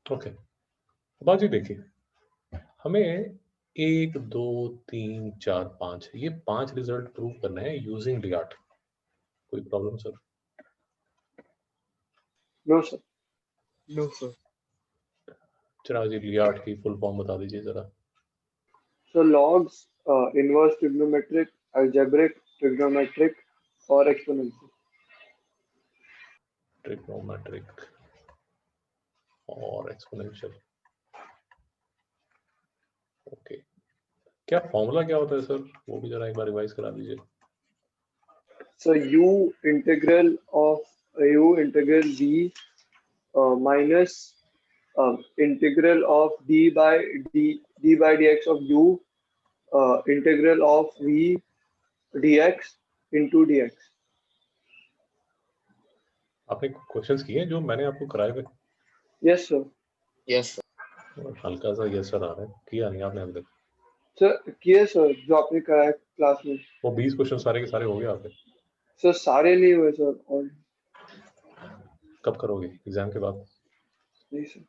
Okay, बाजी देखिए, हमें 1 2 3 4 5 ये 5 रिजल्ट प्रूव करने हैं यूजिंग लियार्ट। कोई problem sir? No sir. No sir. Chirag ji, लियार्ट की फुल फॉर्म बता दीजिए जरा। So logs, inverse trigonometric, algebraic, trigonometric और exponential. ट्रिग्नोमेट्रिक और एक्सपोनेंशियल। ओके, क्या फॉर्मूला क्या होता है सर? वो भी जरा एक बार रिवाइज करा दीजिए। So u integral v minus integral of d by dx of u integral of v dx into dx. आपने क्वेश्चंस किए हैं जो मैंने आपको कराए थे? Yes sir. Yes sir. हल्का सा यस सर आ रहा है, किया नहीं आपने अभी तक? सर किए सर, जो आपने कराया क्लास में। वो 20 क्वेश्चन सारे के सारे हो गए आपके? सर सारे नहीं हुए सर, और कब करोगे? एग्जाम के बाद? नहीं सर।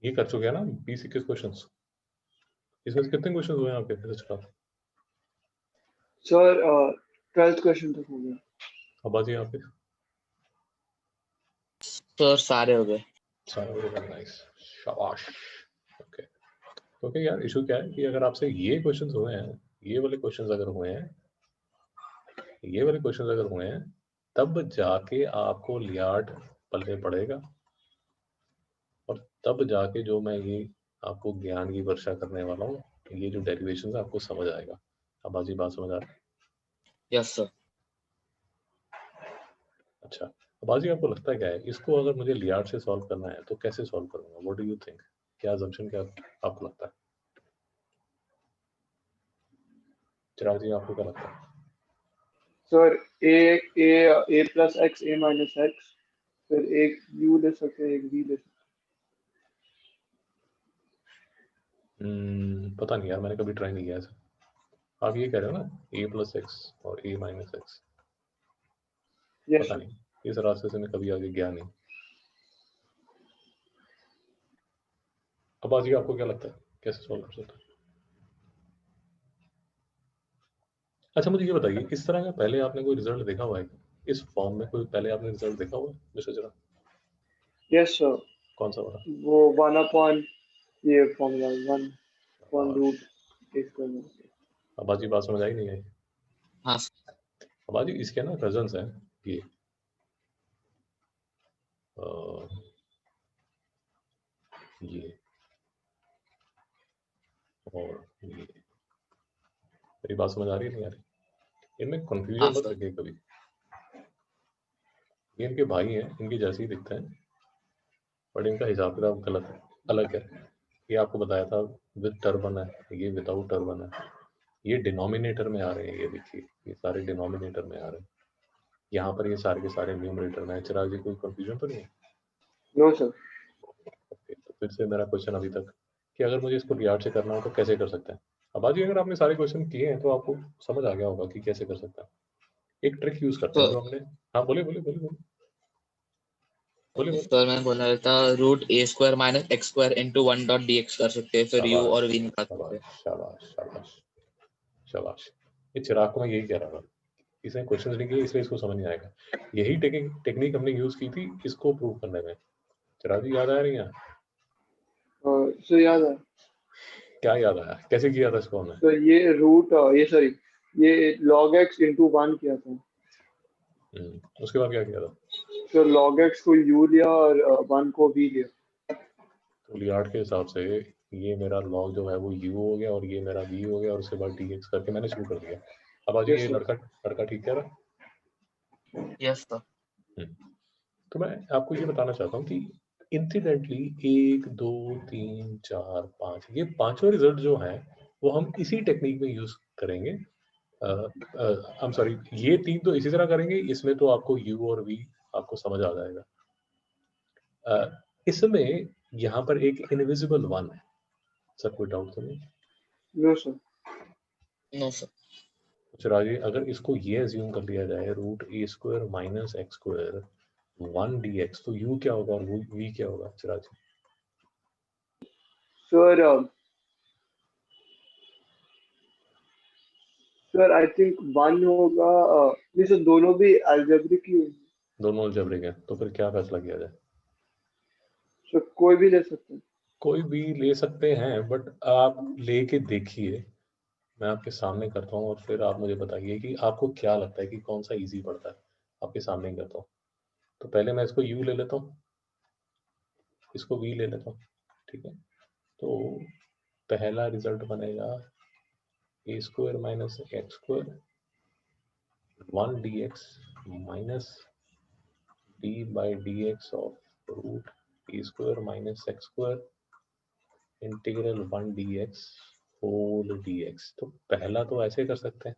ये कर चुके हैं ना 20-21 क्वेश्चंस? इसमें से कितने क्वेश्चन हुए हैं आपके? सर 12th क्वेश्चन तक हो गया। अब बाजी यहाँ पे सर सारे हो गए। सारे हो गए, नाइस, शाबाश। ओके, क्योंकि यार इशू क्या है कि अगर आपसे ये क्वेश्चंस हुए हैं, ये वाले क्वेश्चंस अगर हुए हैं, ये वाले क्वेश्चंस अगर हुए हैं, तब जाके आपको लियार्ट पल्ले पड़ेगा, और तब जाके जो मैं ये आपको ज्ञान की वर्षा करने वाला हूँ, ये जो डेरिवेशंस है आपको समझ आएगा। अब बाजी बात समझ आ रही है? Yes sir. अच्छा, अब बाजी आपको लगता है क्या है, इसको अगर मुझे लियार्ट से सॉल्व करना है तो कैसे सॉल्व करूंगा? What do you think? क्या assumption क्या आपको लगता है? चिराग जी, आपको क्या लगता है? सर ए प्लस एक्स ए माइनस एक्स, फिर एक यू ले सकते हैं, एक वी ले सकते पता नहीं यार, मैंने कभी ट्राई नहीं किया ऐसा। आप ये कह रहे हो ना, ए प्लस एक्स और ए माइनस एक्स? हैं। यस पता सर। नहीं, इस रास्ते से मैं कभी आगे गया नहीं। अब बाजी आपको क्या लगता है, कैसे सॉल्व कर सकते हैं? अच्छा, मुझे ये बताइए, इस तरह का पहले आपने कोई रिजल्ट देखा हुआ है? इस फॉर्म में कोई पहले आपने रिजल्ट देखा हुआ है मिस्टर चिराग? यस सर, कौन सा वाला? वो 1 अपॉन ये फॉर्मूला 1 शाबाश। Root a square. अब बाजी बात समझ आई नहीं आई? हाँ सर। अब बाजी इसके ना कजन्स हैं, ये अ, ये और ये। मेरी बात समझ आ रही है नहीं आ रही? इनमें हाँ कंफ्यूजन मत सर। रखिए कभी। ये इनके भाई हैं, इनके जैसे ही दिखते हैं, बट इनका हिसाब किताब गलत है, अलग है। ये आपको बताया था विद टर्बन है, ये विदाउट टर्बन है। ये डिनोमिनेटर में आ रहे हैं, ये देखिए, ये सारे डिनोमिनेटर में आ रहे हैं। यहाँ पर ये सारे के सारे न्यूमरेटर में है। चिराग जी, कोई कंफ्यूजन तो नहीं है? No sir. ओके, तो फिर से मेरा क्वेश्चन अभी तक कि अगर मुझे इसको याद से करना हो तो कैसे कर सकते हैं? अब आज अगर आपने सारे क्वेश्चन किए हैं तो आपको समझ आ गया होगा कि कैसे कर सकते हैं। एक ट्रिक यूज करते हैं सर जो हमने। हाँ, बोले बोले बोले बोले बोले बोले। सर मैं बोल रहा था root a square minus x square into 1 dot d x कर सकते हैं, फिर यू शाबाश और वी निकाल सकते शाबाश हैं। शाबाश शाबाश शाबाश। ये चिराग को मैं यही कह रहा था, इसने क्वेश्चन नहीं किए इसलिए इसको समझ नहीं आएगा। यही टेक्निक हमने यूज की थी इसको प्रूव करने में। चिराग जी, याद आ रही है? सर याद है। क्या याद आया, कैसे किया था इसको हमने? सर ये रूट ये सॉरी, ये log x इंटू 1 किया था। उसके बाद क्या किया था? सर log x को u लिया और 1 को v लिया। तो लियार्ड के हिसाब से ये मेरा लॉग जो है वो u हो गया और ये मेरा v हो गया, और उसके बाद dx करके मैंने शुरू कर दिया। अब आज यस ये सर। लड़का लड़का ठीक कह रहा है? Yes sir. हम्म, तो मैं आपको ये बताना चाहता हूँ कि इंसिडेंटली 1 2 3 4 5 ये पांचों रिजल्ट जो हैं वो हम इसी टेक्निक में यूज करेंगे। आई एम सॉरी, ये तीन तो इसी तरह करेंगे, इसमें तो आपको u और v आपको समझ आ जाएगा। इसमें यहाँ पर एक इनविजिबल वन है। सर कोई डाउट तो नहीं? No sir. No sir. Chirag ji, अगर इसको ये एज्यूम कर लिया जाए root a square minus x square 1 dx, तो u क्या होगा और v क्या होगा चिराग जी? सर आई थिंक 1 होगा। नहीं सर, दोनों भी अलजेब्रिक ही होंगे। दोनों अलजेब्रिक है, तो फिर क्या फैसला किया जाए? सर कोई भी ले सकते हैं। कोई भी ले सकते हैं, बट आप लेके देखिए, मैं आपके सामने करता हूँ और फिर आप मुझे बताइए कि आपको क्या लगता है कि कौन सा इजी पड़ता है। आपके सामने ही करता हूँ। तो पहले मैं इसको u ले लेता हूँ, इसको v ले लेता हूँ, ठीक है। तो पहला रिजल्ट बनेगा a square minus x square 1 dx minus d by dx of root a square minus x square integral 1 dx whole dx। तो पहला तो ऐसे कर सकते हैं,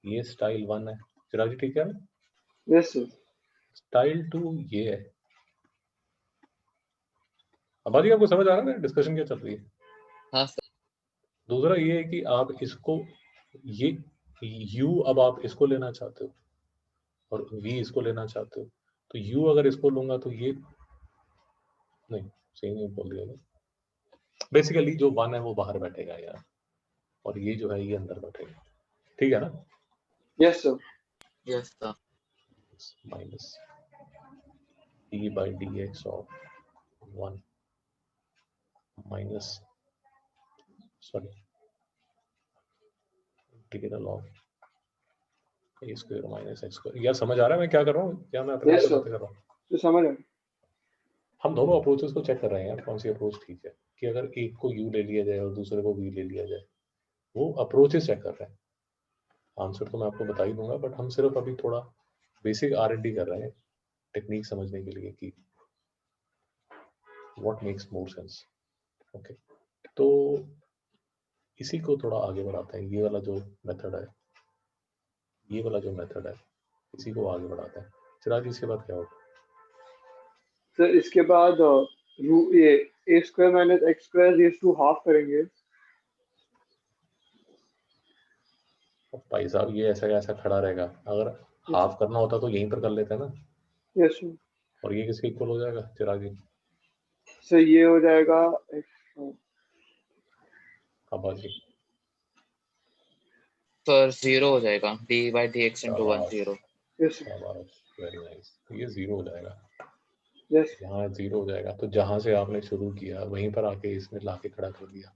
ये स्टाइल 1 है चिराग जी, ठीक है। Yes sir. स्टाइल 2 ये है। अब आदि आपको समझ आ रहा है डिस्कशन क्या चल रही है? हाँ सर। दूसरा ये है कि आप इसको, ये u अब आप इसको लेना चाहते हो और v इसको लेना चाहते हो, तो u अगर इसको लूंगा तो ये नहीं, सही नहीं बोल दिया ना। बेसिकली जो 1 है वो बाहर बैठेगा यार, और ये जो है ये अंदर बैठेगा, ठीक है ना। Yes sir. Yes sir. Minus d by dx of 1 minus sorry integral of a square minus x square. यार समझ आ रहा है मैं क्या कर रहा हूँ? क्या मैं अपने आप यस से सर, बातें कर रहा हूँ? तो समझ आया। हम दोनों अप्रोचेस को चेक कर रहे हैं यार, कौन सी अप्रोच ठीक है, कि अगर एक को u ले लिया जाए और दूसरे को v ले लिया जाए, वो अप्रोचेस चेक कर रहे हैं। आंसर तो मैं आपको बता ही दूंगा, बट हम सिर्फ अभी थोड़ा बेसिक R&D कर रहे हैं टेक्निक समझने के लिए कि what makes more sense. Okay, तो इसी को थोड़ा आगे बढ़ाते हैं। ये वाला जो मेथड है, ये वाला जो मेथड है, इसी को आगे बढ़ाते हैं। चिराग, इसके बाद क्या होगा? सर इसके बाद ये ए square minus x square raise to half करेंगे। अब भाई साहब ये ऐसा ऐसा खड़ा रहेगा, अगर हाफ करना होता तो यहीं पर कर लेते हैं ना। Yes sir. और ये किसके इक्वल हो जाएगा चिराग जी? सर ये हो जाएगा अब जी सर 0 हो जाएगा, d by D x into 1 शाबाश 0। Yes sir. शाबाश, वेरी नाइस। तो ये 0 हो जाएगा, यस यहाँ 0 हो जाएगा। तो जहां से आपने शुरू किया वहीं पर आके इसने लाके खड़ा कर दिया।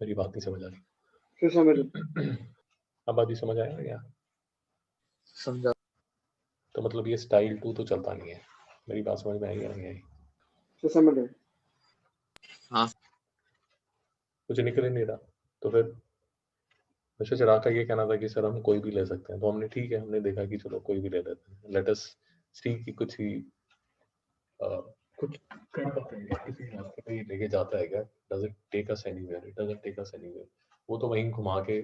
मेरी बात नहीं समझ आ सर, समझ आया। रही? अब आदि समझ आया क्या? समझा। तो मतलब ये स्टाइल 2 तो चलता नहीं है। मेरी बात समझ में आई या नहीं आई? सर समझ आया। हाँ कुछ निकल ही नहीं रहा। तो फिर मिस्टर चिराग का ये कहना था कि सर हम कोई भी ले सकते हैं, तो हमने ठीक है, हमने देखा कि चलो कोई भी ले लेते हैं। लेट अस सी कि कुछ ही कुछ कर पाते हैं क्या? किसी रास्ते पे ये लेके जाता है क्या? Does it take us anywhere? It doesn't take us anywhere. वो तो वहीं घुमा के,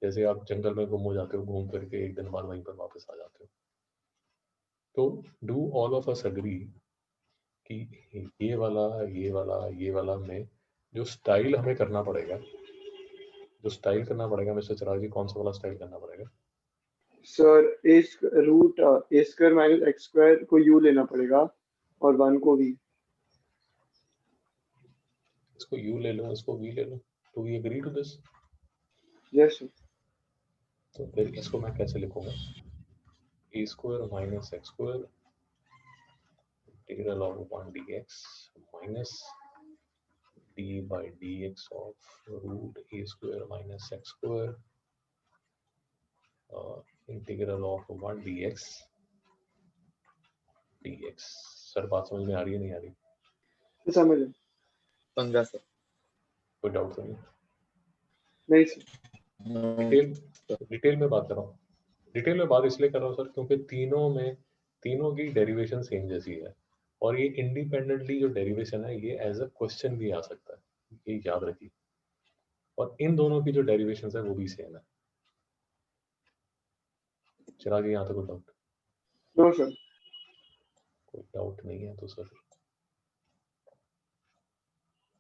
जैसे आप जंगल में गुम हो जाते हो, घूम करके एक दिन बाद वहीं पर वापस आ जाते हो। तो do all of us agree कि ये वाला, ये वाला, ये वाला में जो स्टाइल हमें करना पड़ेगा, जो स्टाइल करना पड़ेगा मिस्टर चिराग जी, कौन सा वाला स्टाइल करना पड़ेगा? Sir A root a square minus x square को यू लेना पड़ेगा और 1 को वी। इसको u ले लो, इसको v ले लो। Do we agree to this? Yes sir. तो फिर इसको मैं कैसे लिखूंगा? A square minus x square integral of 1 dx minus d by dx of root a square minus x square integral of 1 dx dx। Sir बात समझ में आ रही है नहीं आ रही? सर समझ आया। समझा सर। कोई डाउट तो नहीं? नहीं सर। डिटेल, डिटेल में बात कर रहा हूँ। डिटेल में बात इसलिए कर रहा हूँ सर क्योंकि तीनों में, तीनों की डेरिवेशन सेम जैसी है, और ये इंडिपेंडेंटली जो डेरिवेशन है ये एज अ क्वेश्चन भी आ सकता है, ये याद रखिए। और इन दोनों की जो डेरिवेशन है वो भी सेम है। चिराग यहाँ तक कोई डाउट? No sir. कोई डाउट नहीं है तो सर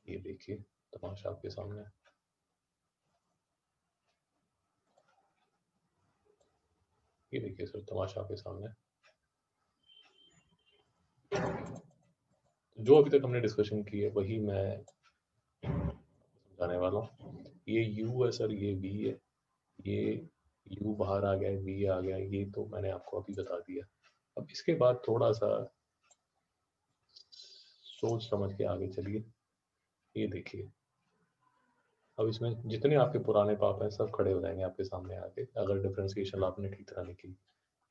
ये देखिए तमाशा आपके सामने है। ये देखिए सर तमाशा आपके सामने है। जो अभी तक हमने डिस्कशन की है वही मैं समझाने वाला हूँ। ये u है सर, ये v है, ये u बाहर आ गया, v आ गया, ये तो मैंने आपको अभी बता दिया। अब इसके बाद थोड़ा सा सोच समझ के आगे चलिए। ये देखिए, अब इसमें जितने आपके पुराने पाप हैं सब खड़े हो जाएंगे आपके सामने आके, अगर डिफरेंशिएशन आपने ठीक तरह नहीं की।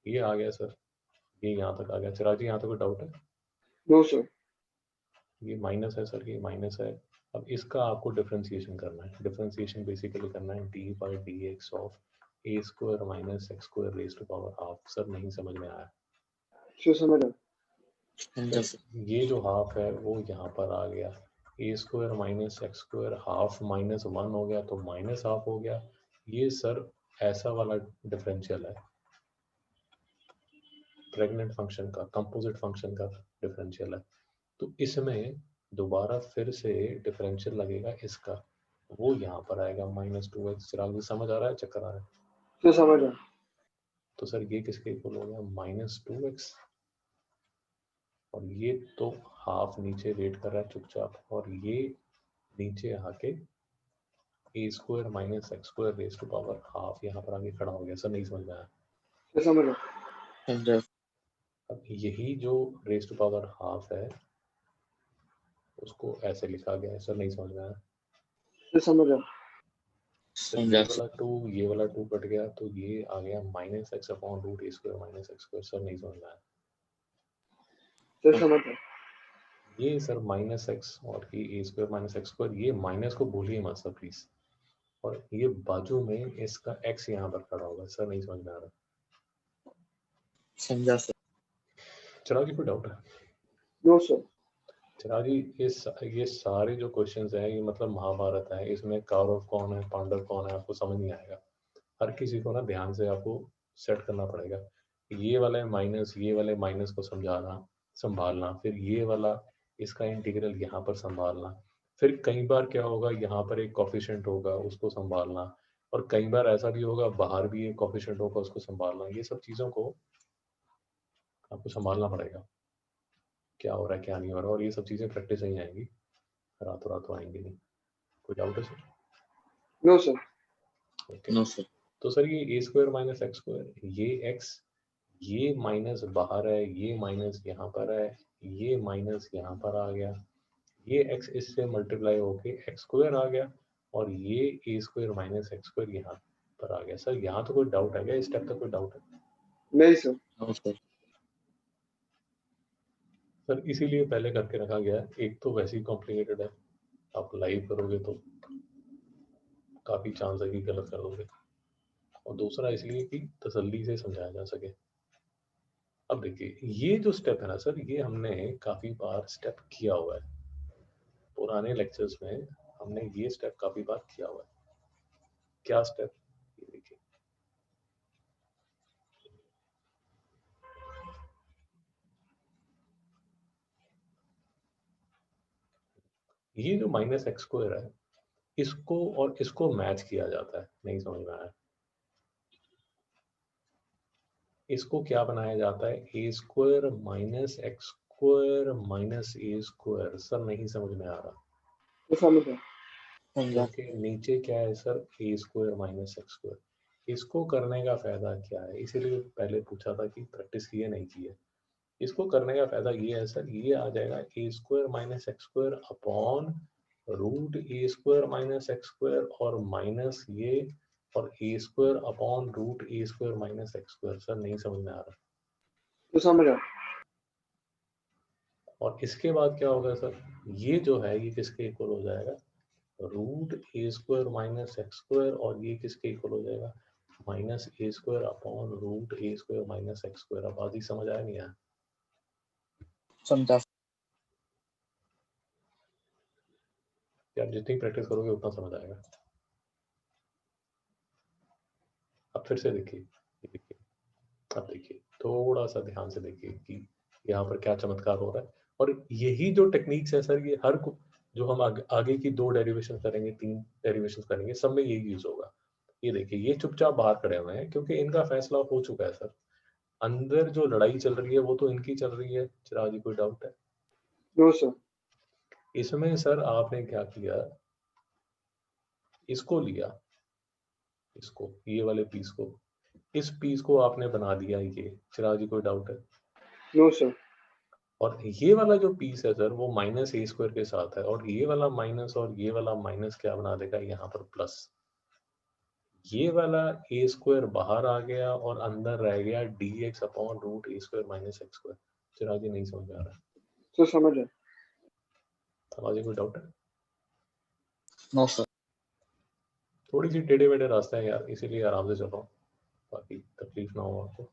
ये आ गया सर, ये यहाँ तक आ गया। चिराग जी यहाँ तक कोई डाउट है? No sir. ये माइनस है सर, ये माइनस है। अब इसका आपको डिफरेंशिएशन करना है। डिफरेंशिएशन बेसिकली करना है D by D x of A square minus x square raise to power half. Sir नहीं समझ में आया? सर समझ रहा। समझा सर। ये जो हाफ है वो यहाँ पर आ गया, a square minus x square, half minus 1 हो गया तो माइनस हाफ हो गया। ये सर ऐसा वाला डिफरेंशियल है, प्रेग्नेंट फंक्शन का, कंपोजिट फंक्शन का डिफरेंशियल है। तो इसमें दोबारा फिर से डिफरेंशियल लगेगा इसका, वो यहाँ पर आएगा -2x। चिराग जी समझ आ रहा है, चक्कर आ रहा है? सर समझ रहा। तो सर ये किसके इक्वल हो गया? -2x। और ये तो हाफ नीचे वेट कर रहा है चुपचाप, और ये नीचे आके a square minus x square raise to power half यहाँ पर आके खड़ा हो गया। सर नहीं समझ में आया? सर समझ रहा। समझा। अब यही जो रेज टू पावर हाफ है उसको ऐसे लिखा गया है। सर नहीं समझ में आया? सर समझ रहा। तो ये समझा वाला 2, ये वाला 2 कट गया तो ये आ गया -x upon root a square minus x square. Sir नहीं समझ में आया? सर समझ रहा। ये सर -x और ये ए स्क्वायर माइनस एक्स स्क्वायर, ये माइनस को भूलिए मत सर प्लीज। और ये बाजू में इसका x यहाँ पर खड़ा होगा। सर नहीं समझ में आ रहा? समझा सर। चिराग जी कोई डाउट है? No sir. चिराग जी ये सारे जो क्वेश्चंस हैं ये मतलब महाभारत है, इसमें कौरव कौन है पांडव कौन है आपको समझ नहीं आएगा। हर किसी को ना ध्यान से आपको सेट करना पड़ेगा। ये वाले माइनस, ये वाले माइनस को समझाना संभालना, फिर ये वाला इसका इंटीग्रल यहाँ पर संभालना, फिर कई बार क्या होगा यहाँ पर एक कॉफिशिएंट होगा उसको संभालना, और कई बार ऐसा भी होगा बाहर भी एक कॉफिशिएंट होगा उसको संभालना। ये सब चीज़ों को आपको संभालना पड़ेगा, क्या हो रहा है क्या नहीं हो रहा, और ये सब चीज़ें प्रैक्टिस नहीं आएंगी, रातों रात तो आएंगी नहीं। कोई डाउट है sir? No sir. Okay. No sir. तो सर ये ए स्क्वायर माइनस एक्स स्क्वायर, ये एक्स, ये माइनस बाहर है, ये माइनस यहाँ पर है, ये माइनस यहाँ पर आ गया, ये x इससे मल्टीप्लाई होके एक्स स्क्वायर आ गया, और ये ए स्क्वायर माइनस एक्स स्क्वायर यहाँ पर आ गया। सर यहाँ तो कोई डाउट है क्या? इस स्टेप तक कोई डाउट है? नहीं सर। No sir. सर इसीलिए पहले करके रखा गया है। एक तो वैसे ही कॉम्प्लिकेटेड है, आप लाइव करोगे तो काफ़ी चांस है कि गलत कर दोगे, और दूसरा इसलिए कि तसल्ली से समझाया जा सके। अब देखिए ये जो स्टेप है ना सर, ये हमने काफ़ी बार स्टेप किया हुआ है, पुराने लेक्चर्स में हमने ये स्टेप काफ़ी बार किया हुआ है। क्या स्टेप? ये देखिए, ये जो माइनस एक्स स्क्वायर है इसको और इसको मैच किया जाता है। नहीं समझ में आया? इसको क्या बनाया जाता है? A square minus x square minus A square. Sir नहीं समझ में आ रहा? सर समझ रहा। समझा। क्योंकि नीचे क्या है सर? ए स्क्वायर माइनस एक्स स्क्वायर। इसको करने का फायदा क्या है? इसीलिए पहले पूछा था कि प्रैक्टिस की है नहीं की है। इसको करने का फायदा ये है सर, ये आ जाएगा a square minus x square upon root a square minus x square, और माइनस ये, और a square upon root a square minus x square. Sir नहीं समझ में आ रहा? सर समझ रहा। और इसके बाद क्या होगा सर? ये जो है ये किसके इक्वल हो जाएगा? Root a square minus x square, और ये किसके इक्वल हो जाएगा? Minus A square upon root a square minus x square. अब आदि समझ आया नहीं आया? समझा। आप जितनी प्रैक्टिस करोगे उतना समझ आएगा। अब फिर से देखिए, ये देखिए, अब देखिए थोड़ा सा ध्यान से देखिए कि यहाँ पर क्या चमत्कार हो रहा है। और यही जो टेक्निक्स है सर, ये हर को जो हम आगे की 2 डेरिवेशन करेंगे, 3 डेरिवेशन करेंगे, सब में यही यूज होगा। ये देखिए ये चुपचाप बाहर खड़े हुए हैं क्योंकि इनका फैसला हो चुका है सर। अंदर जो लड़ाई चल रही है वो तो इनकी चल रही है। चिराग जी कोई डाउट है नो सर। इसमें? सर आपने क्या किया, इसको लिया, इसको, ये वाले पीस को, इस पीस को आपने बना दिया ये। चिराग जी कोई डाउट है? No sir. और ये वाला जो पीस है सर वो माइनस ए स्क्वायर के साथ है, और ये वाला माइनस और ये वाला माइनस क्या बना देगा यहाँ पर प्लस। ये वाला ए स्क्वायर बाहर आ गया और अंदर रह गया D x upon root a square minus x square. चिराग जी नहीं समझ में आ रहा है? सर समझ है। चिराग जी कोई डाउट है? No sir. थोड़ी सी टेढ़े मेढ़े रास्ते हैं यार, इसीलिए आराम से चल रहा हूँ, बाकी तकलीफ ना हो आपको।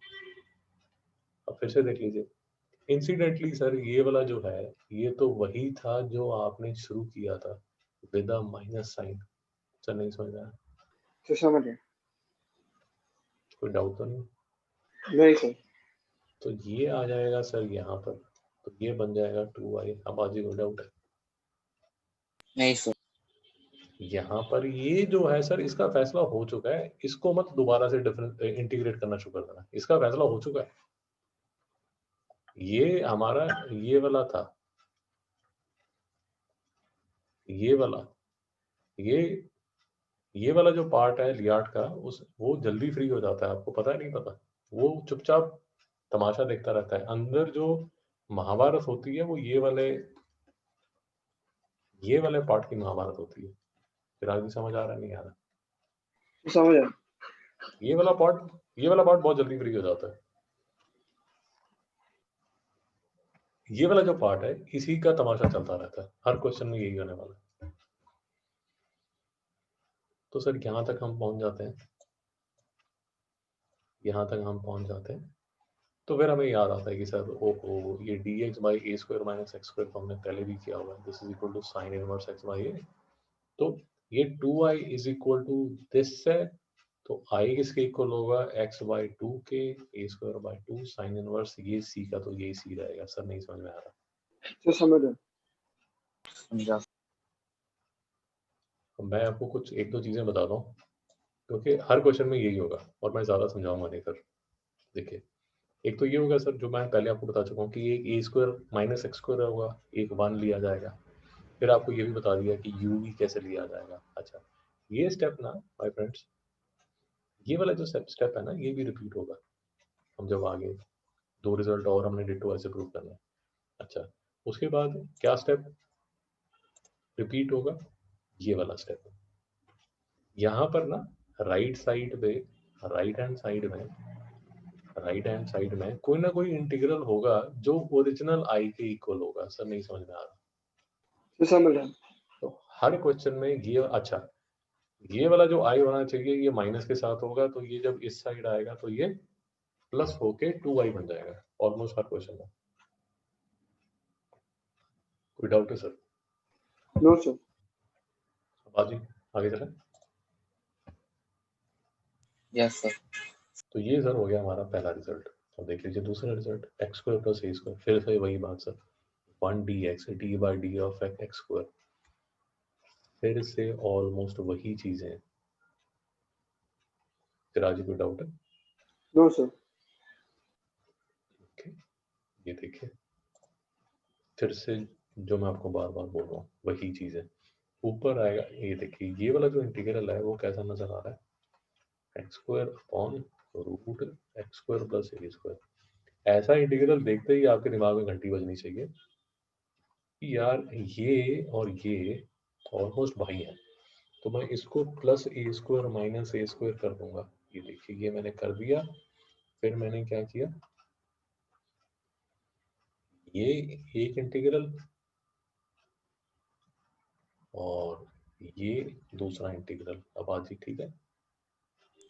अब फिर से देख लीजिए। इंसिडेंटली सर ये वाला जो है ये तो वही था जो आपने शुरू किया था with a minus sign. Sir नहीं समझ में आया? सर समझ है। कोई डाउट तो नहीं? नहीं सर। तो ये आ जाएगा सर यहाँ पर, तो ये बन जाएगा 2i। अब आज कोई डाउट है? नहीं सर। यहाँ पर ये जो है सर इसका फैसला हो चुका है, इसको मत दोबारा से डिफरेंट इंटीग्रेट करना शुरू कर देना, इसका फैसला हो चुका है। ये हमारा ये वाला था, ये वाला, ये वाला जो पार्ट है लियार्ड का, उस वो जल्दी फ्री हो जाता है, आपको पता है नहीं पता? वो चुपचाप तमाशा देखता रहता है। अंदर जो महाभारत होती है वो ये वाले पार्ट की महाभारत होती है। फिर आगे समझ आ रहा है नहीं आ रहा? सर समझ है। ये वाला पार्ट बहुत जल्दी फ्री हो जाता है। ये वाला जो पार्ट है इसी का तमाशा चलता रहता है, हर क्वेश्चन में यही होने वाला है। तो सर यहां तक हम पहुंच जाते हैं, यहां तक हम पहुंच जाते हैं। तो फिर हमें याद आता है कि सर ओहो ये d x by a square minus x square तो हमने पहले भी किया हुआ है, this is equal to sine inverse x by a. तो ये 2i is equal to this है, तो i किसके इक्वल होगा, x बाई 2 के, ए स्क्वायर बाई 2 साइन इनवर्स ये c का, तो ये c रहेगा। सर नहीं समझ में आ रहा? सर समझ है। समझा। मैं आपको कुछ एक दो चीजें बता दूं, क्योंकि हर क्वेश्चन में यही होगा और मैं ज़्यादा समझाऊंगा नहीं फिर। देखिए, एक तो ये होगा सर जो मैं पहले आपको बता चुका हूँ कि ये ए स्क्वायर माइनस एक्स स्क्वायर होगा, एक 1 लिया जाएगा। फिर आपको ये भी बता दिया कि यू भी कैसे लिया जाएगा। अच्छा, ये स्टेप ना माय फ्रेंड्स, ये वाला जो स्टेप है ना ये भी रिपीट होगा। हम जब आगे दो रिजल्ट और हमने डिट्टो ऐसे प्रूव करना है। अच्छा, उसके बाद क्या स्टेप रिपीट होगा, ये वाला स्टेप। यहाँ पर ना राइट साइड पे, राइट हैंड साइड में कोई ना कोई इंटीग्रल होगा जो ओरिजिनल आई के इक्वल होगा। सर नहीं समझ में आ रहा? सर समझ है। तो हर क्वेश्चन में ये, अच्छा ये वाला जो आई होना चाहिए ये माइनस के साथ होगा, तो ये जब इस साइड आएगा तो ये प्लस होके 2i बन जाएगा ऑलमोस्ट हर क्वेश्चन में। कोई डाउट है सर? No sir. बाजी आगे चले। Yes sir. तो ये सर हो गया हमारा पहला रिजल्ट। अब देख लीजिए दूसरा result, x square plus a square, फिर से वही बात sir, 1 D x D by D of x square, फिर से ऑलमोस्ट वही चीजें। फिर आज कोई डाउट है? No sir. ओके, ये देखिए फिर से जो मैं आपको बार बार बोल रहा हूँ वही चीजें ऊपर आएगा। ये देखिए ये वाला जो इंटीग्रल है वो कैसा नजर आ रहा है, x square upon root x square plus a square. ऐसा इंटीग्रल देखते ही आपके दिमाग में घंटी बजनी चाहिए कि यार ये ऑलमोस्ट भाई है, तो मैं इसको plus a square minus A square कर दूंगा। ये देखिए ये मैंने कर दिया। फिर मैंने क्या किया, ये एक इंटीग्रल और ये दूसरा इंटीग्रल। अब आज ठीक है,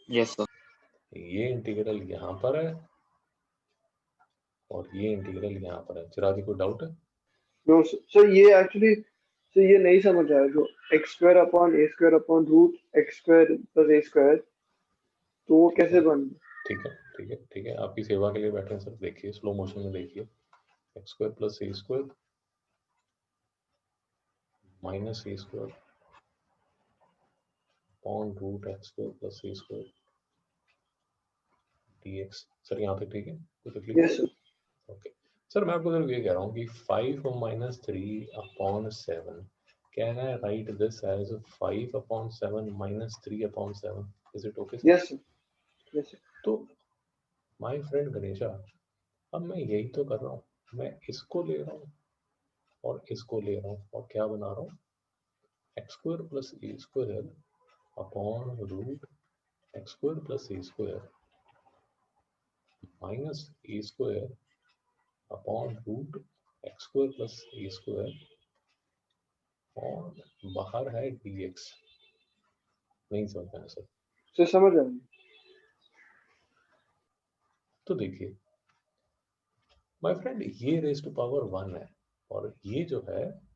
यस सर। ये इंटीग्रल यहाँ पर है और ये इंटीग्रल यहाँ पर है। चिराग को डाउट है? No sir. सर ये एक्चुअली सर ये नहीं समझ आया जो x square upon a square upon root x square plus a square, तो वो कैसे बन। ठीक है आपकी सेवा के लिए बैठे हैं सर। देखिए स्लो मोशन में देखिए, x square plus a square minus A square upon root x square plus a square dx। Sir यहाँ तक ठीक है, कोई तकलीफ? Yes sir. ओके सर, मैं आपको सिर्फ ये कह रहा हूँ कि 5/3/7, can I write this as 5/7 - 3/7? Is it okay sir? Yes sir. Yes sir. तो माय फ्रेंड गणेशा, अब मैं यही तो कर रहा हूँ, मैं इसको ले रहा हूँ और इसको ले रहा हूँ और क्या बना रहा हूँ, x² + a² upon root x² + a² minus a² upon root x² + a² और बाहर है dx। नहीं समझ पाया सर? सर समझ आ गई। तो देखिए माय फ्रेंड, ये रेज़ टू पावर 1 है और ये जो है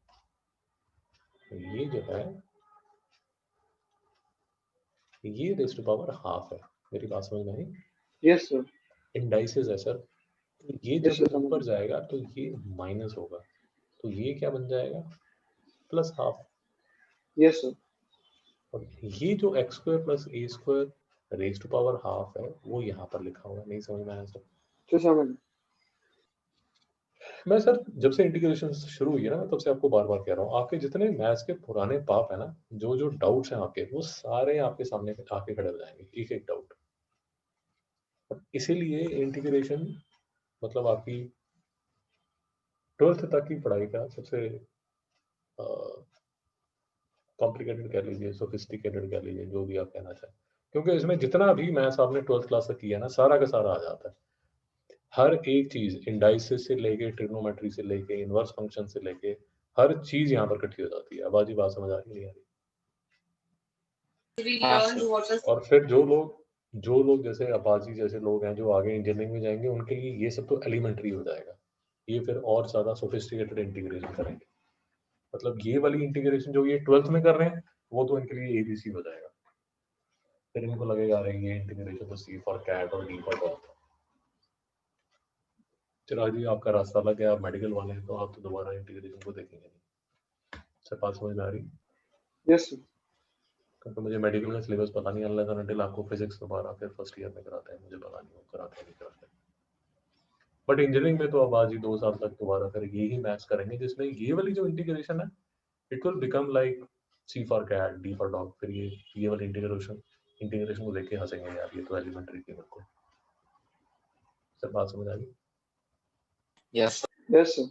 ये रेज़ टू पावर हाफ है। मेरी बात समझ में आई? Yes sir. इंडाइसेस है सर, तो ये यस सर जब समझ ऊपर गई। जाएगा तो ये माइनस होगा, तो ये क्या बन जाएगा, +½ यस सर। और ये जो x² + a² raise to power half है वो यहाँ पर लिखा हुआ है। नहीं समझ में आया सर? सर समझ गई। मैं सर जब से इंटीग्रेशन शुरू हुई है ना, तब से आपको बार बार कह रहा हूँ, आपके जितने मैथ्स के पुराने पाप है ना, जो जो डाउट्स हैं आपके, वो सारे आपके सामने आके खड़े हो जाएंगे, एक एक डाउट। इसीलिए इंटीग्रेशन मतलब आपकी 12th तक की पढ़ाई का सबसे कॉम्प्लिकेटेड कह लीजिए, सोफिस्टिकेटेड कह लीजिए, जो भी आप कहना चाहें, क्योंकि इसमें जितना भी मैथ्स आपने 12th क्लास तक किया ना, सारा का सारा आ जाता है। हर एक चीज, इंडाइसिस से लेके ट्रिग्नोमेट्री से लेके इनवर्स फंक्शन से लेके हर चीज यहाँ पर इकट्ठी हो जाती है। अब आज बात समझ आ रही नहीं आ रही? और फिर जो लोग जैसे अपाची जैसे लोग हैं जो आगे इंजीनियरिंग में जाएंगे, उनके लिए ये सब तो एलिमेंट्री हो जाएगा। ये फिर और ज्यादा सोफिस्टिकेटेड इंटीग्रेशन करेंगे, मतलब ये वाली इंटीग्रेशन जो ये 12th में कर रहे हैं, वो तो इनके लिए ABC हो जाएगा। फिर इनको लगेगा अरे ये इंटीग्रेशन तो C फॉर कैट और D फॉर डॉग। चिराग जी, आपका रास्ता अलग है, आप मेडिकल वाले हैं, तो आप तो दोबारा इंटीग्रेशन को देखेंगे नहीं। सर बात समझ में आ रही? Yes sir. क्योंकि मुझे मेडिकल का सिलेबस पता नहीं, अनलेस एंड अनटिल आपको फिजिक्स दोबारा फिर फर्स्ट ईयर में कराते हैं, मुझे पता नहीं वो कराते हैं नहीं कराते। बट इंजीनियरिंग में तो अब आज ही 2 साल तक दोबारा फिर यही मैथ्स करेंगे, जिसमें ये वाली जो इंटीग्रेशन है, it will become like C for cat, D for dog. फिर ये वाली इंटीग्रेशन को देख के हंसेंगे, यार ये तो एलिमेंट्री थी बिल्कुल। सर बात समझ आ गई? Yes yes sir.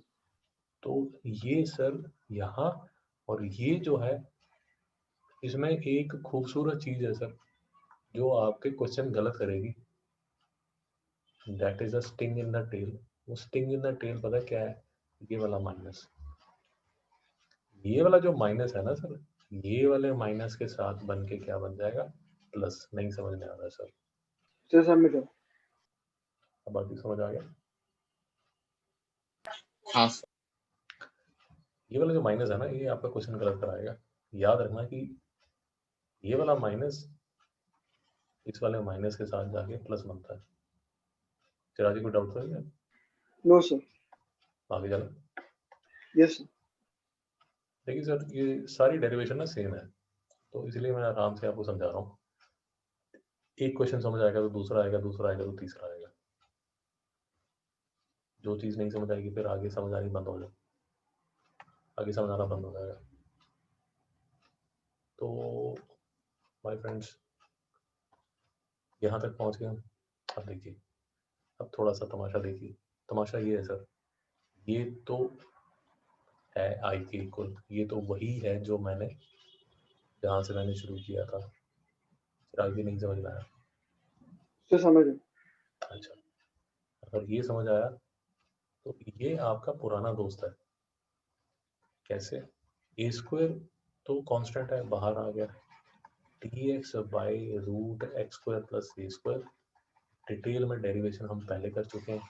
तो ये सर यहाँ, और ये जो है इसमें एक खूबसूरत चीज है सर, जो आपके क्वेश्चन गलत करेगी, that is a sting in the tail. वो स्टिंग इन द टेल पता है क्या है? ये वाला माइनस। ये वाला जो माइनस है ना सर, ये वाले माइनस के साथ बन के क्या बन जाएगा, प्लस। नहीं समझ में आ रहा सर? सर समझ आ। अब बाकी समझ आ गया? हाँ ये वाला जो माइनस है ना, ये आपका क्वेश्चन गलत कराएगा। याद रखना कि ये वाला माइनस इस वाले माइनस के साथ जाके प्लस बनता है। चिराजी को डाउट है क्या? No sir. आगे चलो। Yes sir. देखिए सर, ये सारी डेरिवेशन ना सेम है, तो इसलिए मैं आराम से आपको समझा रहा हूँ। एक क्वेश्चन समझ आएगा तो दूसरा आएगा, दूसरा आएगा तो तीसरा आएगा। जो चीज़ नहीं समझ आएगी फिर आगे समझ आनी बंद हो जाए, आगे समझ आना बंद हो जाएगा। तो माय फ्रेंड्स, यहाँ तक पहुँच गए हम। अब देखिए, अब थोड़ा सा तमाशा देखिए। तमाशा ये है सर, ये तो है आई के इक्वल, ये तो वही है जो मैंने जहाँ से मैंने शुरू किया था। फिर आगे नहीं समझ में आया? सर समझ आ। अच्छा, अगर ये समझ आया तो ये आपका पुराना दोस्त है। कैसे? a² तो कांस्टेंट है, बाहर आ गया, dx by root x² + a²। Detail में डेरिवेशन हम पहले कर चुके हैं,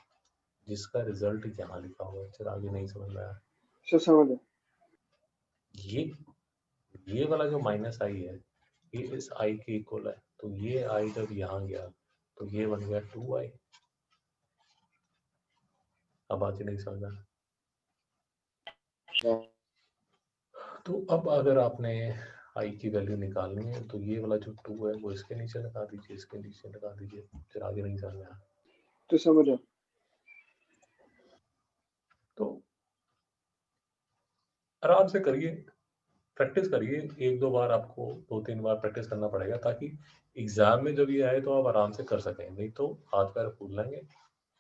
जिसका रिजल्ट यहाँ लिखा हुआ है। चल आगे नहीं समझ में आया? सर समझ आ। ये वाला जो माइनस आई है, ये इस आई के इक्वल है, तो ये आई जब यहाँ गया तो ये बन गया 2i। अब आज नहीं समझ में आया? तो अब अगर आपने आई की वैल्यू निकालनी है तो ये वाला जो 2 है वो इसके नीचे लगा दीजिए, इसके नीचे लगा दीजिए, फिर आगे नहीं समझ में आया तो समझा। तो आराम से करिए, प्रैक्टिस करिए, 1-2 बार आपको 2-3 बार प्रैक्टिस करना पड़ेगा ताकि एग्जाम में जब ये आए तो आप आराम से कर सकें, नहीं तो हाथ पैर फूल लेंगे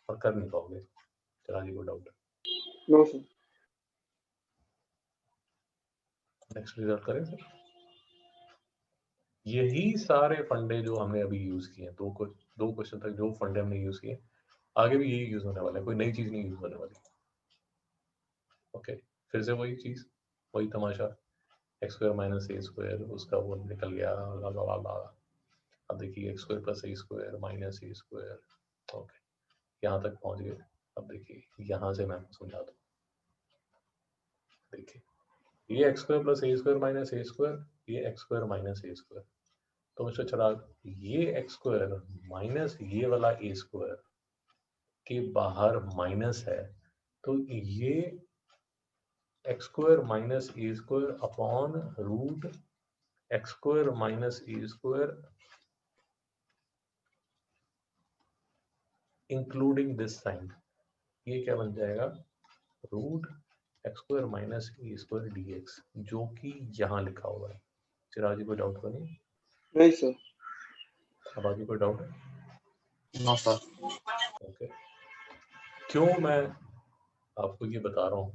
और कर नहीं पाओगे। चला जी, कोई doubt? No sir. Next result करें सर। यही सारे फंडे जो हमने अभी यूज किए, दो क्वेश्चन तक जो फंडे हमने यूज किए, आगे भी यही यूज होने वाला है, कोई नई चीज नहीं यूज होने वाली। ओके, फिर से वही चीज, वही तमाशा, एक्स स्क्वायर माइनस ए स्क्वायर, उसका वो निकल गया, अब देखिए x square plus a square minus A square. Okay, यहाँ तक पहुंच गए। अब देखिए यहाँ से मैं समझा दूँ, देखिए ये x square plus a square minus A square, ये एक्स स्क्वायर माइनस ए स्क्वायर, तो मिस्टर चिराग ये एक्स स्क्वायर माइनस ये वाला ए स्क्वायर के बाहर माइनस है, तो ये x square minus A square upon root x square minus A square including this sign, ये क्या बन जाएगा, रूट एक्स स्क्वायर माइनस ए स्क्वायर डी एक्स, जो कि यहाँ लिखा हुआ है। चिराग जी कोई डाउट तो नहीं? नहीं सर। अब आगे कोई डाउट है? No sir. ओके, क्यों मैं आपको ये बता रहा हूँ,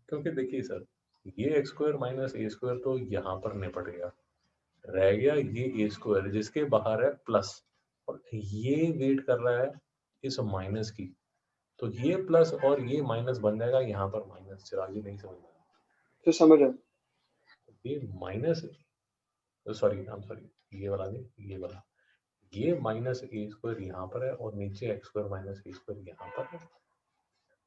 क्योंकि देखिए सर, ये एक्स स्क्वायर माइनस ए स्क्वायर तो यहाँ पर निपट गया, रह गया ये ए स्क्वायर जिसके बाहर है प्लस, और ये वेट कर रहा है इस माइनस की, तो ये प्लस और ये माइनस बन जाएगा यहाँ पर माइनस। चिराग जी नहीं समझ में आया? तो समझा। ये minus, sorry I am sorry, ये वाला नहीं, ये वाला, ये माइनस ए स्क्वायर यहाँ पर है और नीचे एक्स स्क्वायर माइनस ए स्क्वायर यहाँ पर है।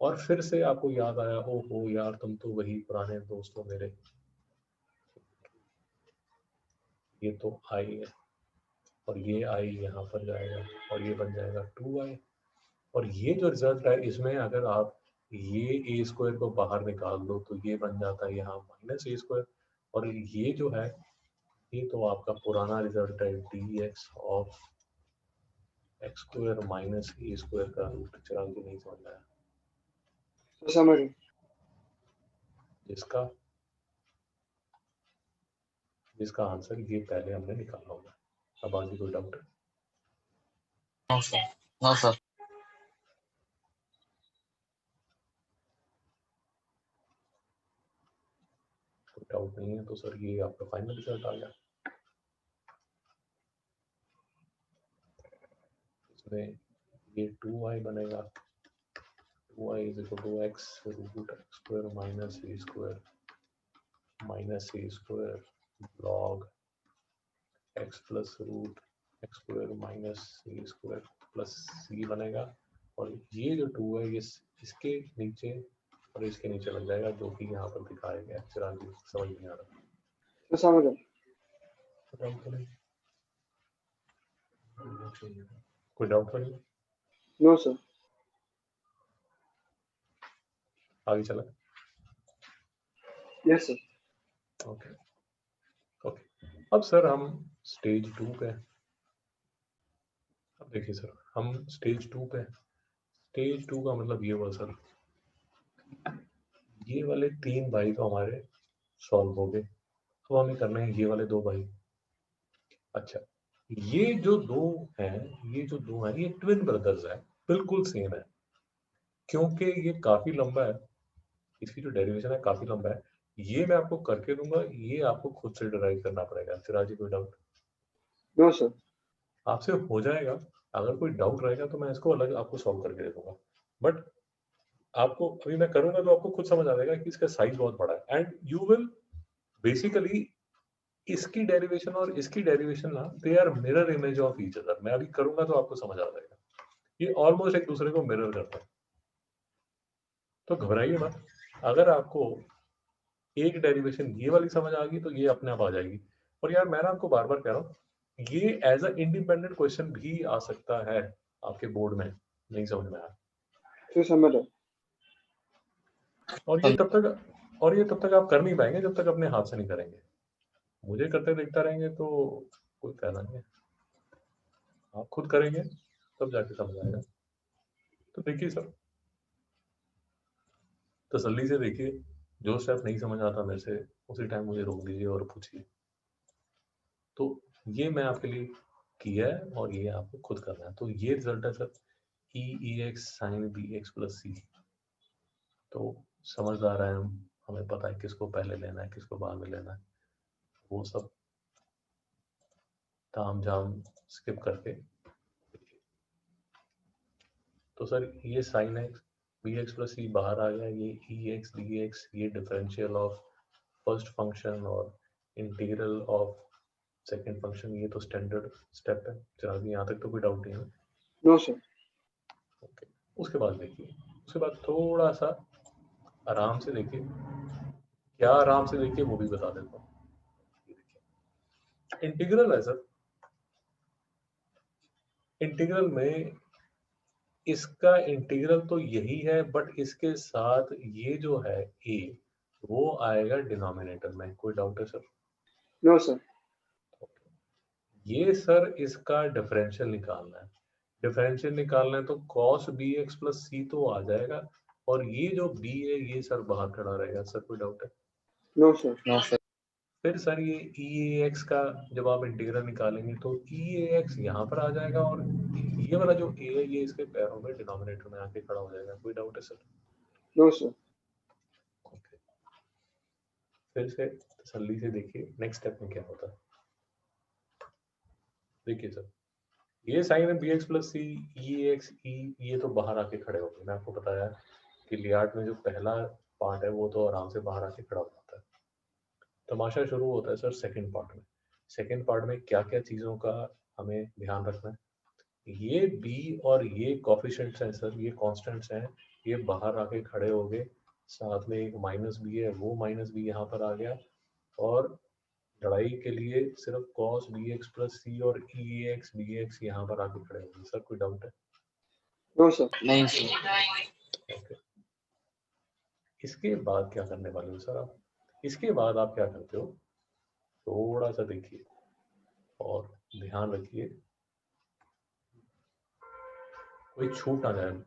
और फिर से आपको याद आया, ओ हो यार तुम तो वही पुराने दोस्त हो मेरे, ये तो आई है और ये आई यहाँ पर जाएगा और ये बन जाएगा 2i, और ये जो रिजल्ट है इसमें अगर आप ये ए स्क्वायर को बाहर निकाल दो तो ये बन जाता है यहाँ माइनस ए स्क्वायर, और ये जो है ये तो आपका पुराना रिजल्ट है D x of x square minus A square का रूट। चिराग जी नहीं समझ आया? तो समझा। जिसका जिसका आंसर ये पहले हमने निकाला होगा। अब आगे कोई डाउट है? No sir. No sir. कोई डाउट नहीं है तो सर ये आपका फाइनल रिजल्ट आ गया। इसमें ये 2i बनेगा, 2i is equal to x root x square minus A square log x plus root x square minus A square plus c बनेगा, और ये जो 2 है ये इसके नीचे और इसके नीचे लग जाएगा, जो कि यहाँ पर दिखाया गया। चिराग जी समझ नहीं आ रहा? तो समझा। कोई डाउट नहीं? No sir. आगे चला? Yes sir. ओके ओके, अब सर हम स्टेज 2 पे हैं। अब देखिए सर, हम स्टेज 2 पे हैं। स्टेज 2 का मतलब ये हुआ सर, ये वाले 3 भाई तो हमारे सॉल्व हो गए, अब हमें करना है ये वाले 2 भाई। अच्छा, ये जो दो हैं, ये ट्विन ब्रदर्स हैं, बिल्कुल सेम है, क्योंकि ये काफी लंबा है, इसकी जो डेरिवेशन है काफी लंबा है, ये मैं आपको करके दूंगा, ये आपको खुद से डिराइव करना पड़ेगा। चिराग जी कोई डाउट? No sir. आपसे हो जाएगा, अगर कोई डाउट रहेगा तो मैं इसको अलग आपको सॉल्व करके दे दूंगा, बट आपको अभी मैं करूंगा तो आपको खुद समझ आ जाएगा कि इसका साइज बहुत बड़ा है, एंड यू विल बेसिकली इसकी डेरिवेशन और इसकी डेरिवेशन ना, they are mirror image of each other. मैं अभी करूंगा तो आपको समझ आ जाएगा, ये ऑलमोस्ट एक दूसरे को मिरर करते हैं, तो घबराइए मत। अगर आपको एक डेरिवेशन ये वाली समझ आ गई तो ये अपने आप आ जाएगी। और यार मैं ना आपको बार बार कह रहा हूँ, ये एज अ इंडिपेंडेंट क्वेश्चन भी आ सकता है आपके बोर्ड में, नहीं समझ में आया? तो समझा। और ये तब तक आप कर नहीं पाएंगे जब तक अपने हाथ से नहीं करेंगे। मुझे करते देखता रहेंगे तो कोई फायदा नहीं है, आप खुद करेंगे तब जाके समझ आएगा। तो देखिए सर, तसल्ली से देखिए, जो स्टेप नहीं समझ आता मेरे से उसी टाइम मुझे रोक दीजिए और पूछिए। तो ये मैं आपके लिए किया है और ये आपको खुद करना है। तो ये रिजल्ट है sir e x sine b x plus c. तो समझदार है हम, हमें पता है किसको पहले लेना है किसको बाद में लेना है, वो सब ताम झाम स्किप करके। तो सर ये sine x b x plus c बाहर आ गया, ये ई एक्स डी एक्स ये डिफरेंशियल ऑफ फर्स्ट फंक्शन और इंटीग्रल ऑफ सेकेंड फंक्शन, ये तो स्टैंडर्ड स्टेप है। चलो यहाँ तक तो कोई डाउट नहीं है। No sir. ओके, उसके बाद देखिए, उसके बाद थोड़ा सा आराम से देखिए, क्या आराम से देखिए वो भी बता देता हूँ। इंटीग्रल है सर, इंटीग्रल में इसका इंटीग्रल तो यही है, बट इसके साथ ये जो है ए वो आएगा डिनोमिनेटर में। कोई डाउट है सर? No sir. ये सर इसका डिफरेंशियल निकालना है, डिफरेंशियल निकालना है तो cos bx प्लस सी तो आ जाएगा, और ये जो b है ये सर बाहर खड़ा रहेगा। सर कोई डाउट है? No sir. No sir. फिर सर ये EAX का जब आप इंटीग्रल निकालेंगे तो EAX यहाँ पर आ जाएगा, और ये वाला जो a है ये इसके पैरों में डिनोमिनेटर में आके खड़ा हो जाएगा। कोई डाउट है सर? No sir. ओके, फिर से तसल्ली से देखिए नेक्स्ट स्टेप में क्या होता है। देखिए सर, ये साइन है बी एक्स प्लस सी ई एक्स ई, ये तो बाहर आके खड़े हो गए। मैं आपको बताया कि लियार्ड में जो पहला पार्ट है वो तो आराम से बाहर आके खड़ा हो जाता है। तमाशा शुरू होता है सर सेकंड पार्ट में। सेकंड पार्ट में क्या क्या चीज़ों का हमें ध्यान रखना है। ये b और ये कोफिशिएंट्स हैं सर, ये कांस्टेंट्स हैं, ये बाहर आके खड़े हो गए। साथ में एक माइनस बी है, वो माइनस बी यहाँ पर आ गया, और लड़ाई के लिए सिर्फ cos bx प्लस सी और ई एक्स डी एक्स यहाँ पर आके खड़े होंगे। सर कोई डाउट है? No sir. नहीं सर। ओके, इसके बाद क्या करने वाले हो सर आप? इसके बाद आप क्या करते हो, थोड़ा सा देखिए और ध्यान रखिए कोई छूट ना जाए।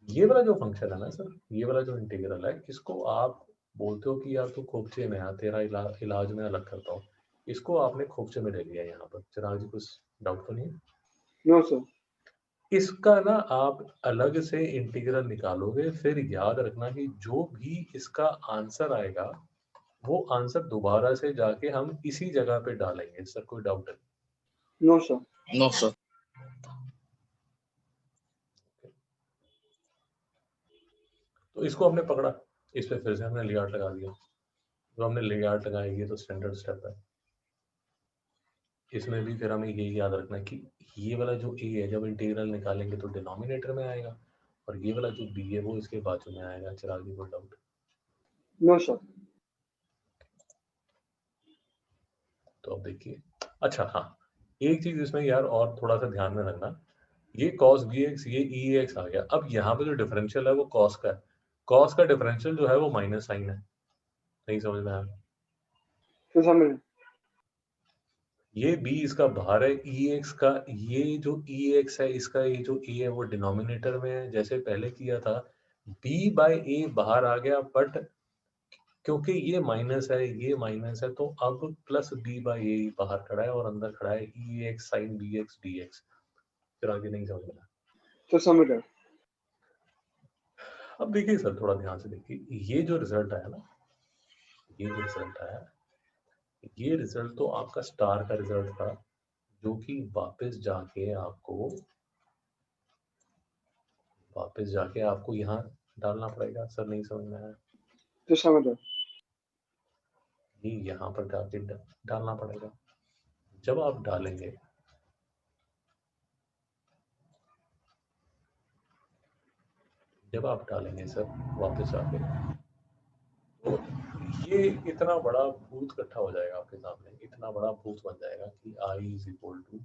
ये वाला जो फंक्शन है ना सर, ये वाला जो इंटीग्रल है, इसको आप बोलते हो कि यार तू खोपचे में आ, तेरा इलाज में अलग करता हूँ। इसको आपने खोपचे में ले लिया यहाँ पर। चिराग जी कुछ डाउट तो नहीं है? No sir. इसका ना आप अलग से इंटीग्रल निकालोगे, फिर याद रखना कि जो भी इसका आंसर आएगा वो आंसर दोबारा से जाके हम इसी जगह पे डालेंगे। सर कोई डाउट है? No sir. No sir. तो इसको हमने पकड़ा, इस पे फिर से हमने लियार्ड लगा दिया। जो हमने लियार्ड लगाई ये तो स्टैंडर्ड स्टेप है। इसमें भी फिर हमें यही याद रखना है कि ये वाला जो ए है जब इंटीग्रल निकालेंगे तो डिनोमिनेटर में आएगा, और ये वाला जो बी है वो इसके बाजू में आएगा। चिराग जी कोई डाउट? No sir. तो अब देखिए, अच्छा हाँ, एक चीज इसमें यार और थोड़ा सा ध्यान में रखना, ये cos bx ये ex आ गया। अब यहाँ पे जो डिफरेंशियल है वो cos का है, cos का डिफरेंशियल जो है वो माइनस साइन है। नहीं समझ में आया? फिर समझ। ये b इसका बाहर है, ex का ये जो ex है इसका ये जो a है वो डिनोमिनेटर में है जैसे पहले किया था। b बाय a बाहर आ गया, बट क्योंकि ये माइनस है ये माइनस है तो अब प्लस b बाय a बाहर खड़ा है और अंदर खड़ा है ex sin bx dx। फिर आगे नहीं समझ में आया? तो समझ गया। अब देखिए सर थोड़ा ध्यान से देखिए, ये जो रिजल्ट आया ना, ये जो रिजल्ट आया, ये रिजल्ट तो आपका स्टार का रिजल्ट था, जो कि वापस जाके आपको यहाँ डालना पड़ेगा। सर नहीं समझ में आया? तो समझ गया। ये यहाँ पर जाके डालना पड़ेगा। जब आप डालेंगे सर वापस जाके, तो ये इतना बड़ा भूत इकट्ठा हो जाएगा आपके सामने, इतना बड़ा भूत बन जाएगा कि I is equal to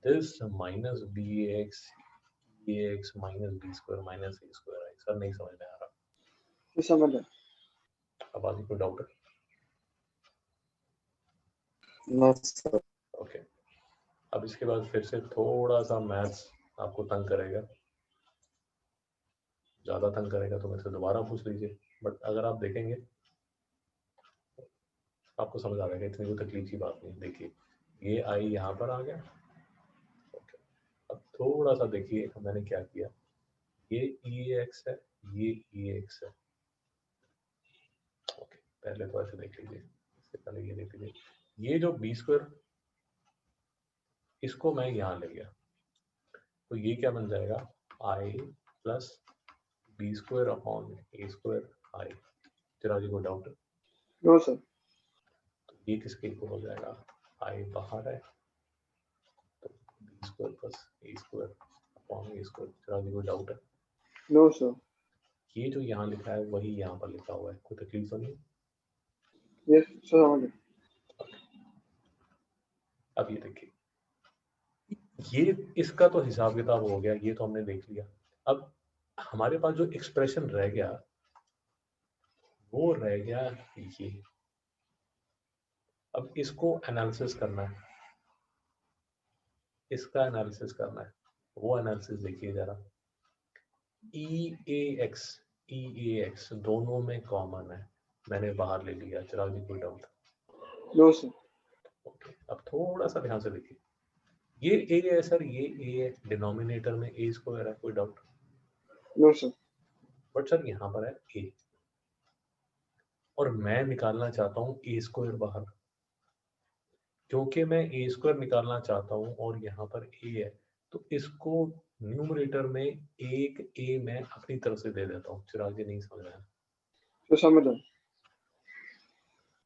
this minus b x minus b square minus A square I. Sir नहीं समझ में आ रहा? तो समझ गया। अब आगे कोई डाउट है? No sir. ओके, अब इसके बाद फिर से थोड़ा सा मैथ्स आपको तंग करेगा, ज़्यादा तंग करेगा तो मेरे से दोबारा पूछ लीजिए, बट अगर आप देखेंगे आपको समझ आ जाएगा, इतनी कोई तकलीफ की बात नहीं। देखिए ये आई यहाँ पर आ गया। ओके, अब थोड़ा सा देखिए मैंने क्या किया, ये ई एक्स है, ये ई एक्स है। ओके, पहले तो ऐसे देख लीजिए, इससे पहले ये देख लीजिए, ये जो बी स्क्वायर इसको मैं यहाँ ले गया, तो ये क्या बन जाएगा, आई plus B square upon a square आई। जरा जी कोई डाउट? No sir. तो ये किसके इक्वल हो जाएगा, आई बाहर है तो b square plus a square upon a square. जरा जी कोई डाउट है? No sir. ये जो यहाँ लिखा है वही यहाँ पर लिखा हुआ है, कोई तकलीफ तो नहीं? यस सर, समझ गया। अब ये देखिए, ये इसका तो हिसाब किताब हो गया, ये तो हमने देख लिया। अब हमारे पास जो एक्सप्रेशन रह गया वो रह गया ये। अब इसको एनालिसिस करना है, इसका एनालिसिस करना है। वो एनालिसिस देखिए जरा, ई ए एक्स दोनों में कॉमन है, मैंने बाहर ले लिया। चिराग जी कोई डाउट? No sir. ओके, अब थोड़ा सा ध्यान से देखिए, ये ए है सर, ये ए है, डिनोमिनेटर में ए स्क्वायर है, कोई doubt? No sir. But sir यहाँ पर है ए, और मैं निकालना चाहता हूँ ए स्क्वायर बाहर, क्योंकि मैं ए स्क्वायर निकालना चाहता हूँ और यहाँ पर ए है, तो इसको न्यूमरेटर में एक ए मैं अपनी तरफ से दे देता हूँ। चिराग जी नहीं समझ रहा है? तो समझ आया।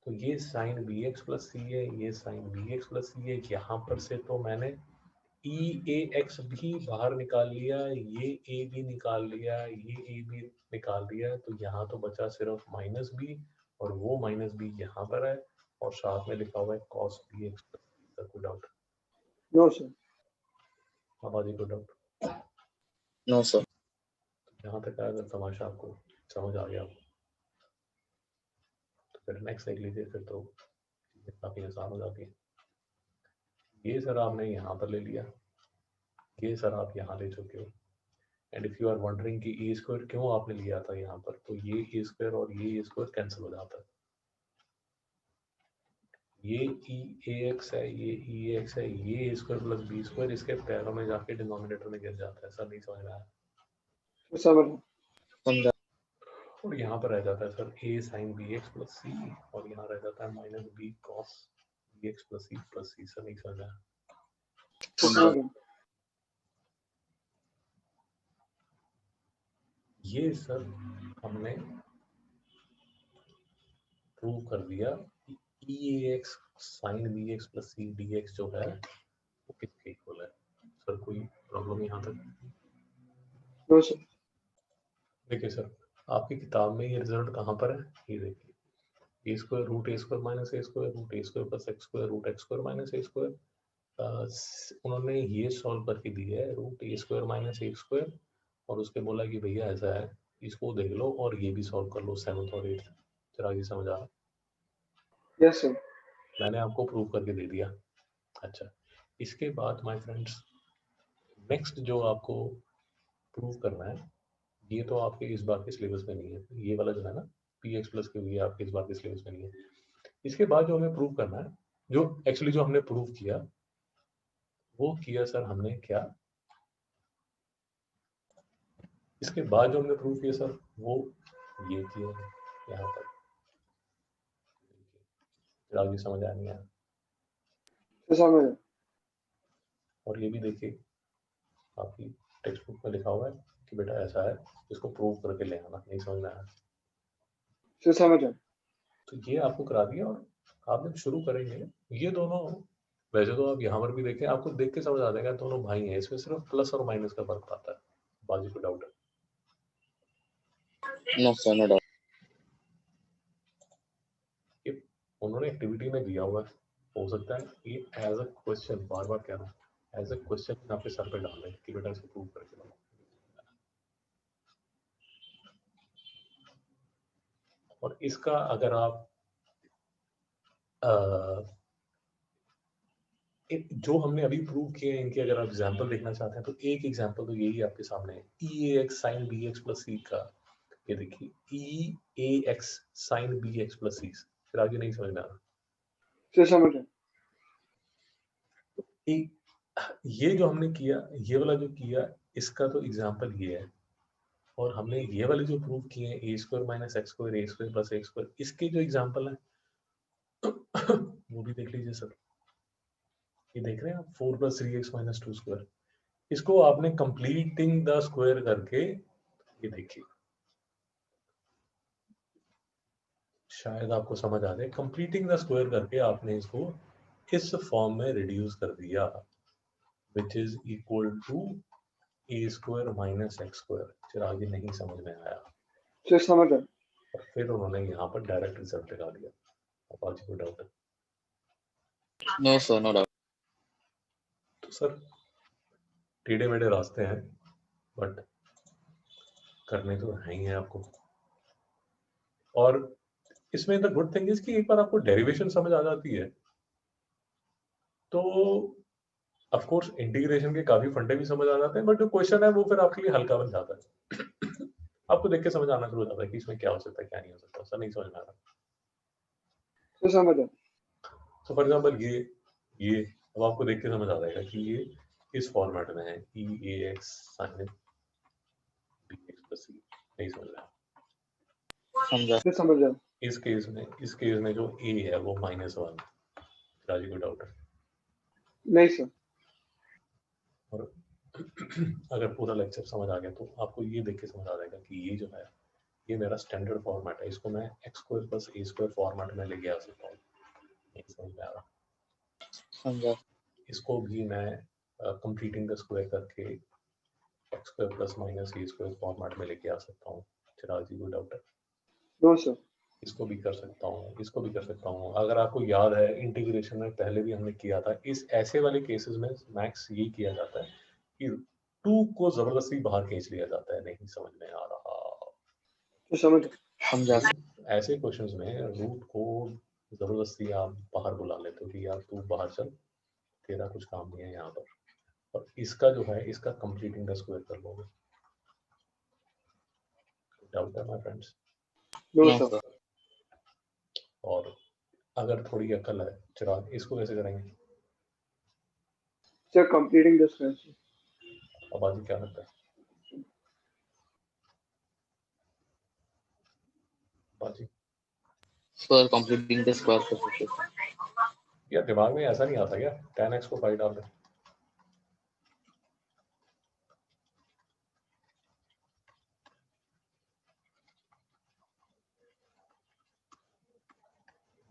तो ये साइन बी एक्स प्लस सी है, ये साइन बी एक्स प्लस सी है। यहाँ पर से तो मैंने ई ए एक्स भी बाहर निकाल लिया, ये ए भी निकाल लिया, ये ए भी निकाल लिया, तो यहाँ तो बचा सिर्फ माइनस बी, और वो माइनस बी यहाँ पर है, और साथ में लिखा हुआ है कॉस बी एक्स। कोई डाउट? No sir. आबादी को डाउट? No sir. यहाँ तक अगर तमाशा आपको समझ आ गया तो फिर नेक्स्ट देख लीजिए, फिर तो काफी आसान हो जाती है। ये सर आपने यहाँ पर ले लिया, ये सर आप यहाँ ले चुके हो, and if you are wondering कि ए स्क्वायर क्यों आपने लिया था यहाँ पर, तो ये ए स्क्वायर और ये स्क्वायर कैंसिल हो जाता है। ये ई ए एक्स है, ये ई एक्स है, ये ए स्क्वायर प्लस बी स्क्वायर इसके पैरों में जाके डिनोमिनेटर में गिर जाता है। सर नहीं समझ में आया? तो समझ आया। समझा। और यहाँ पर रह जाता है sir a sine b x plus c, और यहाँ रह जाता है minus b cos b x plus c. Sir नहीं समझ में आया? तो समझ गया। ये सर हमने प्रूव कर दिया e x sine b x plus c d x जो है वो किसके इक्वल है। सर कोई प्रॉब्लम यहाँ तक? No sir. देखिए सर, आपकी किताब में ये रिजल्ट कहाँ पर है, ये देखिए, a square root a square minus A square root a square plus x square root x square minus A square. उन्होंने ये सॉल्व करके दिया है root a square minus A square, और उसके बोला कि भैया ऐसा है, इसको देख लो और ये भी सॉल्व कर लो 7th और 8th। जरा ये समझ आ रहा? Yes sir. मैंने आपको प्रूव करके दे दिया। अच्छा, इसके बाद माय फ्रेंड्स नेक्स्ट जो आपको प्रूव करना है, ये तो आपके इस बार के सिलेबस में नहीं है, ये वाला जो है ना पी एक्स प्लस के, ये आपके इस बार के सिलेबस में नहीं है। इसके बाद जो हमें प्रूव करना है, जो एक्चुअली जो हमने प्रूव किया वो किया सर हमने क्या, इसके बाद जो हमने प्रूव किया सर वो ये किया है यहाँ पर। फिर आगे समझ आया नहीं आया? तो समझ आया। और ये भी देखिए आपकी टेक्स्ट बुक में लिखा हुआ है कि बेटा ऐसा है, इसको प्रूव करके ले आना। नहीं समझ में आया? तो समझ आया। तो ये आपको करा दिया, और आप जब शुरू करेंगे ये दोनों, वैसे तो आप यहाँ पर भी देखें, आपको देख के समझ आ जाएगा दोनों भाई हैं, इसमें सिर्फ प्लस और माइनस का फर्क आता है। बाजी को डाउट है? No sir, no doubt. ये उन्होंने एक्टिविटी में दिया हुआ है, हो सकता है ये एज अ क्वेश्चन, बार बार कह रहा हूँ, एज अ क्वेश्चन आपके सर पे डाल दें कि बेटा इसको प्रूव करके लो। और इसका अगर आप जो हमने अभी प्रूव किए हैं इनके अगर आप एग्जांपल देखना चाहते हैं तो एक एग्जांपल तो यही आपके सामने है, e a x sine b x plus c का। ये देखिए e a x sine b x plus c. फिर आगे नहीं समझ में आ रहा। सर समझ गया। ये जो हमने किया, ये वाला जो किया, इसका तो एग्जांपल ये है। और हमने ये वाले जो प्रूव किए हैं ए स्क्वायर माइनस एक्स स्क्वायर ए स्क्वायर प्लस एक्स स्क्वायर, इसके जो एग्जांपल है वो भी देख लीजिए सर। ये देख रहे हैं आप 4 प्लस 3x माइनस 2 स्क्वायर, इसको आपने कंप्लीटिंग द स्क्वायर करके, ये देखिए शायद आपको समझ आ जाए, कंप्लीटिंग द स्क्वायर करके आपने इसको इस फॉर्म में रिड्यूस कर दिया, which is equal to a square minus x square. फिर आगे नहीं समझ में आया, सर समझ गया। और फिर उन्होंने यहाँ पर डायरेक्ट रिजल्ट लगा दिया। अब आज कोई डाउट है? No sir, no doubt. तो सर टेढ़े मेढ़े रास्ते हैं, बट करने तो है ही है आपको। और इसमें द गुड थिंग इज कि एक बार आपको डेरिवेशन समझ आ जाती है तो ऑफ कोर्स इंटीग्रेशन के काफी फंडे भी समझ आ जाते हैं, बट जो क्वेश्चन है वो फिर आपके लिए हल्का बन जाता है। आपको देख के समझ आना शुरू हो जाता है कि इसमें क्या हो सकता है क्या नहीं हो सकता। सर नहीं समझ में आ रहा। सर समझ गया। तो फॉर एग्जाम्पल ये अब आपको देख के समझ आ जाएगा कि ये इस फॉर्मेट में है, e a x sine b x plus c. नहीं समझ रहा। समझा। सर समझ गया। इस केस में जो ए है वो -1। राजी को डाउट है? नहीं सर। और अगर पूरा लेक्चर समझ आ गया तो आपको ये देख के समझ आ जाएगा कि ये जो है ये मेरा स्टैंडर्ड फॉर्मेट है, इसको मैं x square plus a square format में लेके आ सकता हूँ। नहीं समझ में आ रहा। समझा। इसको भी मैं कंप्लीटिंग द स्क्वायर करके एक्स स्क्वायर प्लस माइनस ए स्क्वायर फॉर्मेट में लेके आ सकता हूँ। चिराग जी को डाउट है? No sir. इसको भी कर सकता हूँ, इसको भी कर सकता हूँ। अगर आपको याद है इंटीग्रेशन में पहले भी हमने किया था, इस ऐसे वाले केसेस में मैक्स ये किया जाता है कि 2 को जबरदस्ती बाहर खींच लिया जाता है। नहीं समझ में आ रहा? सर समझ गया। समझा। ऐसे क्वेश्चंस में रूट को जबरदस्ती आप बाहर बुला लेते हो कि यार तू बाहर चल, तेरा कुछ काम नहीं है यहाँ पर। और इसका जो है इसका कंप्लीटिंग द स्क्वायर कर लोगे। डाउट है my friends? No no sir. Sir. और अगर थोड़ी अकल है चिराग, इसको कैसे करेंगे? Sir completing the square. अब आज क्या लगता है बाजी? सर कंप्लीटिंग द स्क्वायर कर सकते हैं। यार दिमाग में ऐसा नहीं आता क्या 10x को 5 डाल दे?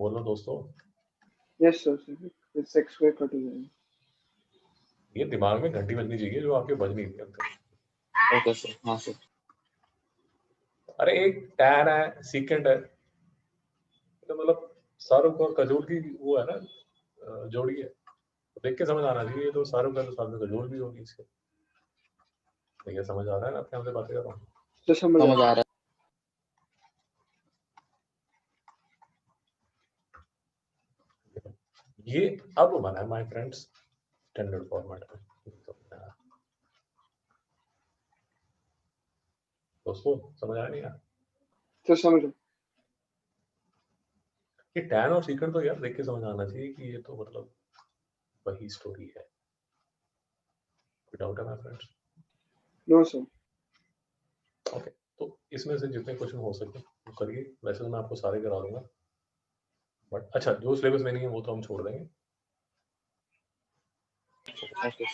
बोलो दोस्तों। Yes sir. It's x square cut हो जाएगा। ये दिमाग में घंटी बजनी चाहिए जो आपके बज नहीं रही अब तक। Okay sir. हाँ सर। अरे एक tan है, सीकेंड है, तो मतलब शाहरुख और कजोल की वो है ना, जोड़ी है। तो देख के समझ आना चाहिए, तो शाहरुख है तो साथ में कजोल भी होगी इसके। भैया समझ आ रहा है ना आपके? हमसे बातें कर रहा हूँ। सर समझ समझ गया। आ रहा ये अब बना है माय फ्रेंड्स स्टैंडर्ड फॉर्मेट में। दोस्तों समझ आया नहीं यार? सर समझ गया। ये टैन और सीकेंड तो यार देख के समझ आना चाहिए कि ये तो मतलब वही स्टोरी है। कोई डाउट है my friends? No sir. Okay, तो इसमें से जितने क्वेश्चन हो सके वो करिए। वैसे तो मैं आपको सारे करा दूंगा, बट अच्छा जो सिलेबस में नहीं है वो तो हम छोड़ देंगे। है। ओके।